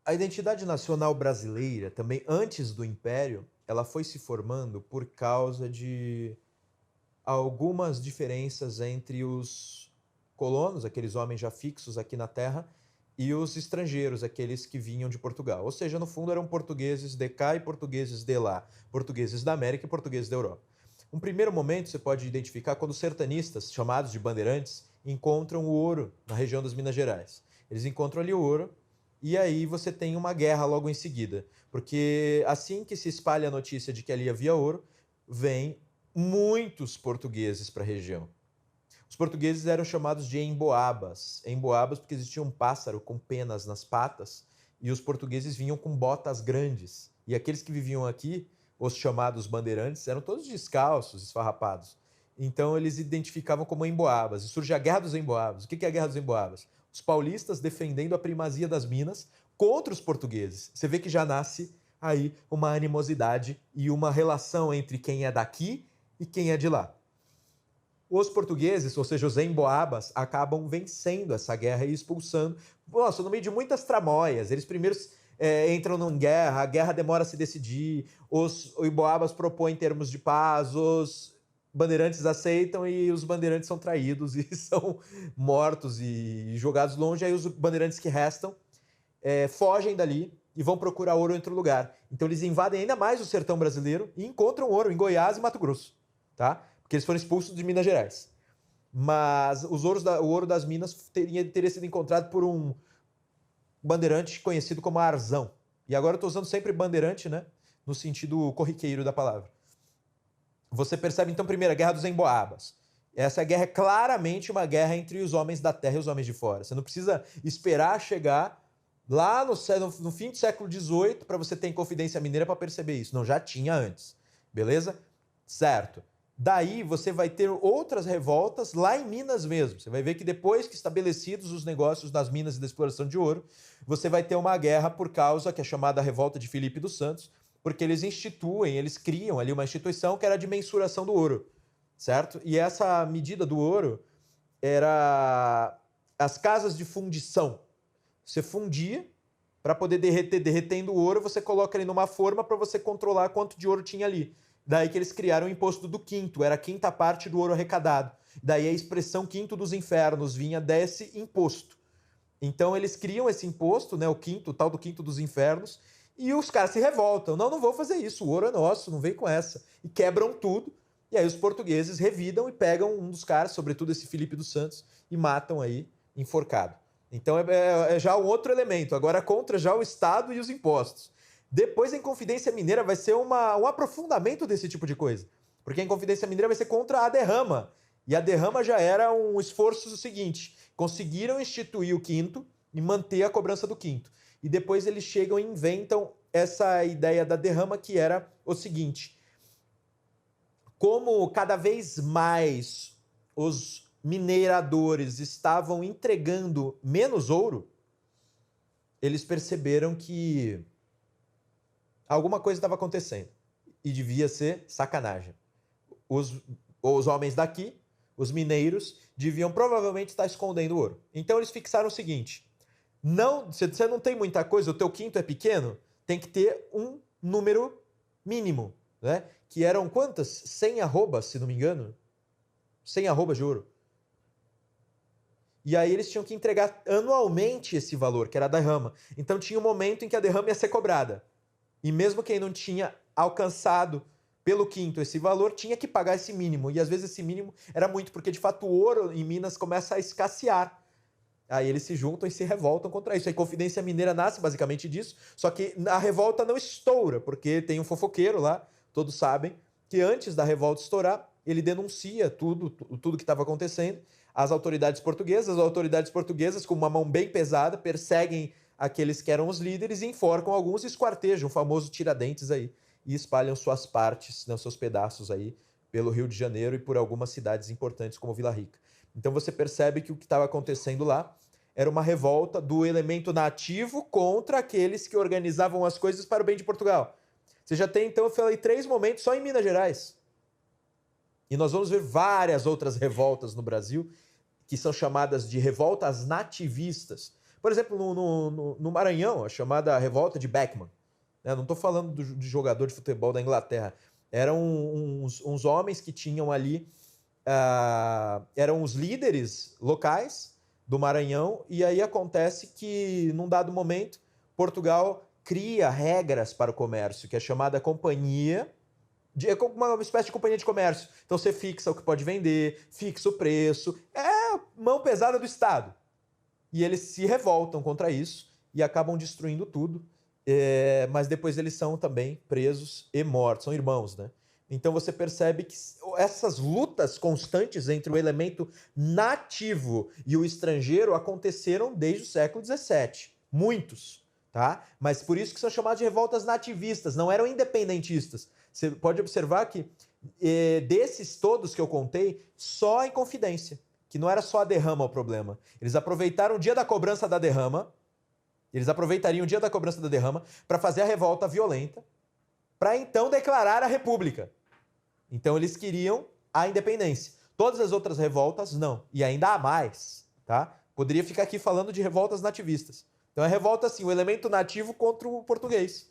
A identidade nacional brasileira, também antes do Império, ela foi se formando por causa de algumas diferenças entre os colonos, aqueles homens já fixos aqui na terra, e os estrangeiros, aqueles que vinham de Portugal. Ou seja, no fundo eram portugueses de cá e portugueses de lá, portugueses da América e portugueses da Europa. Um primeiro momento você pode identificar quando os sertanistas, chamados de bandeirantes, encontram o ouro na região das Minas Gerais. Eles encontram ali o ouro e aí você tem uma guerra logo em seguida, porque assim que se espalha a notícia de que ali havia ouro, vem muitos portugueses para a região. Os portugueses eram chamados de emboabas. Emboabas porque existia um pássaro com penas nas patas e os portugueses vinham com botas grandes. E aqueles que viviam aqui, os chamados bandeirantes, eram todos descalços, esfarrapados. Então eles identificavam como emboabas. E surge a Guerra dos Emboabas. O que é a Guerra dos Emboabas? Os paulistas defendendo a primazia das Minas contra os portugueses. Você vê que já nasce aí uma animosidade e uma relação entre quem é daqui e quem é de lá. Os portugueses, ou seja, os emboabas, acabam vencendo essa guerra e expulsando. Nossa, no meio de muitas tramóias. Eles primeiro entram numa guerra, a guerra demora a se decidir, os emboabas propõem termos de paz, os bandeirantes aceitam e os bandeirantes são traídos e são mortos e jogados longe. Aí os bandeirantes que restam fogem dali e vão procurar ouro em outro lugar. Então eles invadem ainda mais o sertão brasileiro e encontram ouro em Goiás e Mato Grosso, tá? Porque eles foram expulsos de Minas Gerais. Mas o ouro das Minas teria sido encontrado por um bandeirante conhecido como Arzão. E agora eu estou usando sempre bandeirante, né? No sentido corriqueiro da palavra. Você percebe, então, primeiro, a Guerra dos Emboabas. Essa guerra é claramente uma guerra entre os homens da terra e os homens de fora. Você não precisa esperar chegar lá no fim do século XVIII para você ter Inconfidência Mineira para perceber isso. Não, já tinha antes. Beleza? Certo. Daí você vai ter outras revoltas lá em Minas mesmo. Você vai ver que depois que estabelecidos os negócios das minas e da exploração de ouro, você vai ter uma guerra por causa, que é chamada Revolta de Filipe dos Santos, porque eles criam ali uma instituição que era de mensuração do ouro, certo? E essa medida do ouro era as casas de fundição. Você fundia para poder derretendo o ouro, você coloca ele numa forma para você controlar quanto de ouro tinha ali. Daí que eles criaram o imposto do quinto, era a quinta parte do ouro arrecadado. Daí a expressão quinto dos infernos vinha desse imposto. Então eles criam esse imposto, né, o tal do quinto dos infernos, e os caras se revoltam. Não, não vou fazer isso, o ouro é nosso, não vem com essa. E quebram tudo, e aí os portugueses revidam e pegam um dos caras, sobretudo esse Filipe dos Santos, e matam aí, enforcado. Então é já um outro elemento, agora contra já o Estado e os impostos. Depois a Inconfidência Mineira vai ser um aprofundamento desse tipo de coisa. Porque a Inconfidência Mineira vai ser contra a derrama. E a derrama já era um esforço do seguinte: conseguiram instituir o quinto e manter a cobrança do quinto. E depois eles chegam e inventam essa ideia da derrama, que era o seguinte: como cada vez mais os mineradores estavam entregando menos ouro, eles perceberam que alguma coisa estava acontecendo e devia ser sacanagem. Os homens daqui, os mineiros, deviam provavelmente estar escondendo ouro. Então eles fixaram o seguinte: não, você não tem muita coisa, o teu quinto é pequeno, tem que ter um número mínimo, né? Que eram quantas? 100 arrobas, se não me engano. 100 arrobas de ouro. E aí eles tinham que entregar anualmente esse valor, que era a derrama. Então tinha um momento em que a derrama ia ser cobrada. E mesmo quem não tinha alcançado pelo quinto esse valor, tinha que pagar esse mínimo. E às vezes esse mínimo era muito, porque de fato o ouro em Minas começa a escassear. Aí eles se juntam e se revoltam contra isso. A Inconfidência Mineira nasce basicamente disso, só que a revolta não estoura, porque tem um fofoqueiro lá, todos sabem, que antes da revolta estourar, ele denuncia tudo que estava acontecendo às autoridades portuguesas. As autoridades portuguesas, com uma mão bem pesada, perseguem aqueles que eram os líderes, enforcam alguns e esquartejam o famoso Tiradentes aí, e espalham suas partes, né, seus pedaços aí pelo Rio de Janeiro e por algumas cidades importantes como Vila Rica. Então você percebe que o que estava acontecendo lá era uma revolta do elemento nativo contra aqueles que organizavam as coisas para o bem de Portugal. Você já tem, então, eu falei 3 momentos só em Minas Gerais. E nós vamos ver várias outras revoltas no Brasil, que são chamadas de revoltas nativistas, Por exemplo, no Maranhão, a chamada Revolta de Beckman. Né? Não estou falando de jogador de futebol da Inglaterra. Eram uns homens que tinham ali... eram os líderes locais do Maranhão, e aí acontece que, num dado momento, Portugal cria regras para o comércio, que é chamada companhia... É uma espécie de companhia de comércio. Então você fixa o que pode vender, fixa o preço. É mão pesada do Estado. E eles se revoltam contra isso e acabam destruindo tudo. Mas depois eles são também presos e mortos. São irmãos, né? Então você percebe que essas lutas constantes entre o elemento nativo e o estrangeiro aconteceram desde o século XVII. Muitos, tá? Mas por isso que são chamadas de revoltas nativistas, não eram independentistas. Você pode observar que desses todos que eu contei, só a Inconfidência, que não era só a derrama o problema. Eles aproveitaram o dia da cobrança da derrama, eles aproveitariam o dia da cobrança da derrama para fazer a revolta violenta, para então declarar a república. Então eles queriam a independência. Todas as outras revoltas, não. E ainda há mais, tá? Poderia ficar aqui falando de revoltas nativistas. Então é revolta, assim, o elemento nativo contra o português.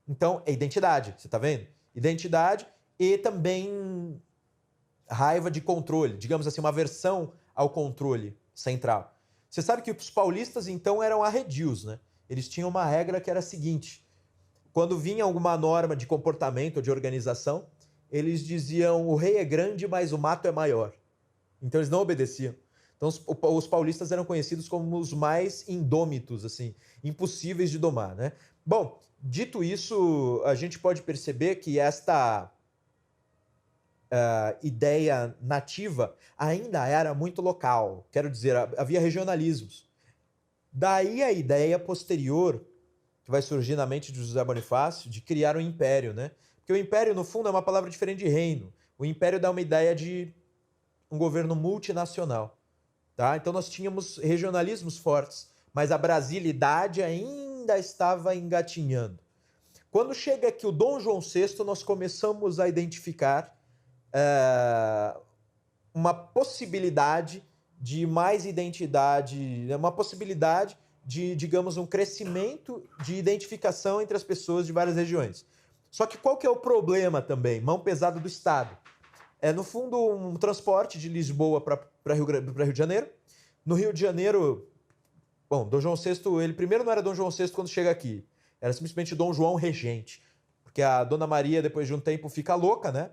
Então é identidade, você tá vendo? Identidade e também raiva de controle, digamos assim, uma aversão ao controle central. Você sabe que os paulistas, então, eram arredios, né? Eles tinham uma regra que era a seguinte: quando vinha alguma norma de comportamento ou de organização, eles diziam: o rei é grande, mas o mato é maior. Então eles não obedeciam. Então os paulistas eram conhecidos como os mais indômitos, assim, impossíveis de domar, né? Bom, dito isso, a gente pode perceber que esta ideia nativa ainda era muito local. Quero dizer, havia regionalismos. Daí a ideia posterior, que vai surgir na mente de José Bonifácio, de criar um império, né? Porque o império, no fundo, é uma palavra diferente de reino. O império dá uma ideia de um governo multinacional, tá? Então nós tínhamos regionalismos fortes, mas a brasilidade ainda estava engatinhando. Quando chega aqui o Dom João VI, nós começamos a identificar uma possibilidade de mais identidade, uma possibilidade de, digamos, um crescimento de identificação entre as pessoas de várias regiões. Só que qual que é o problema também? Mão pesada do Estado. É, no fundo, um transporte de Lisboa para Rio de Janeiro. No Rio de Janeiro, bom, Dom João VI, ele primeiro não era Dom João VI quando chega aqui, era simplesmente Dom João Regente, porque a Dona Maria, depois de um tempo, fica louca, né?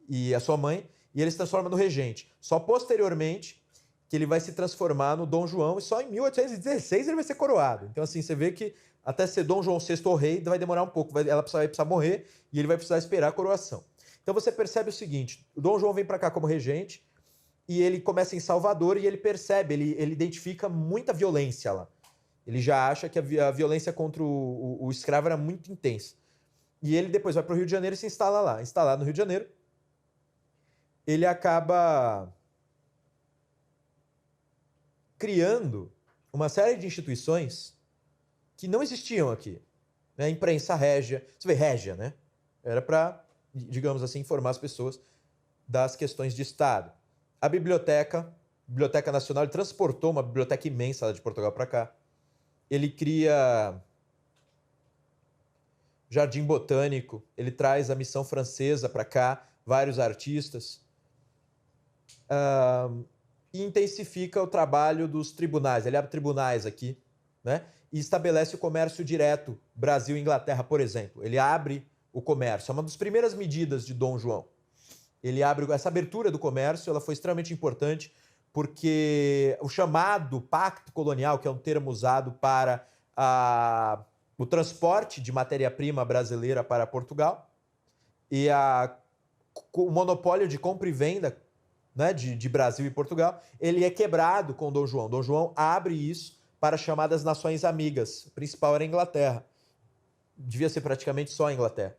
E a sua mãe, e ele se transforma no regente. Só posteriormente que ele vai se transformar no Dom João, e só em 1816 ele vai ser coroado. Então, assim, você vê que até ser Dom João VI ou rei vai demorar um pouco, ela vai precisar morrer e ele vai precisar esperar a coroação. Então você percebe o seguinte: o Dom João vem para cá como regente e ele começa em Salvador e ele percebe, ele identifica muita violência lá. Ele já acha que a violência contra o escravo era muito intensa. E ele depois vai para o Rio de Janeiro e se instala lá. Instalado no Rio de Janeiro, ele acaba criando uma série de instituições que não existiam aqui. Né? Imprensa régia. Você vê, régia, né? Era para, digamos assim, informar as pessoas das questões de Estado. A Biblioteca Nacional, ele transportou uma biblioteca imensa lá de Portugal para cá. Ele cria Jardim Botânico, ele traz a missão francesa para cá, vários artistas. E intensifica o trabalho dos tribunais. Ele abre tribunais aqui, né? E estabelece o comércio direto, Brasil e Inglaterra, por exemplo. Ele abre o comércio. É uma das primeiras medidas de Dom João. Ele abre essa abertura do comércio, ela foi extremamente importante, porque o chamado pacto colonial, que é um termo usado para o transporte de matéria-prima brasileira para Portugal, e o monopólio de compra e venda, né, de Brasil e Portugal, ele é quebrado com Dom João. Dom João abre isso para as chamadas nações amigas. A principal era a Inglaterra. Devia ser praticamente só a Inglaterra.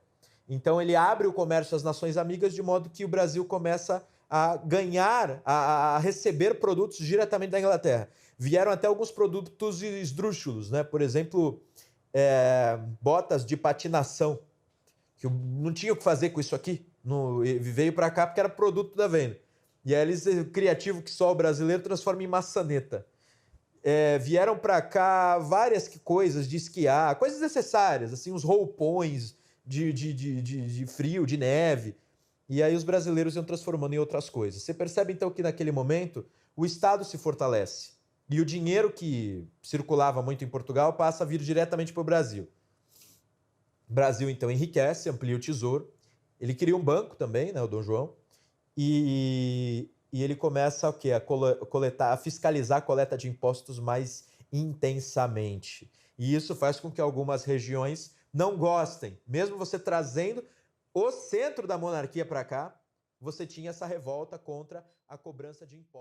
Então ele abre o comércio às nações amigas de modo que o Brasil começa a ganhar, a receber produtos diretamente da Inglaterra. Vieram até alguns produtos esdrúxulos, né? Por exemplo, botas de patinação, que não tinha o que fazer com isso aqui. Veio para cá porque era produto da venda. E aí eles, criativo que só o brasileiro, transforma em maçaneta. vieram para cá várias coisas de esquiar, coisas necessárias, assim, uns roupões de frio, de neve. E aí os brasileiros iam transformando em outras coisas. Você percebe então que naquele momento o Estado se fortalece e o dinheiro que circulava muito em Portugal passa a vir diretamente para o Brasil. O Brasil então enriquece, amplia o tesouro. Ele cria um banco também, né, o Dom João, e ele começa o quê? A coletar, a fiscalizar a coleta de impostos mais intensamente. E isso faz com que algumas regiões não gostem. Mesmo você trazendo o centro da monarquia para cá, você tinha essa revolta contra a cobrança de impostos.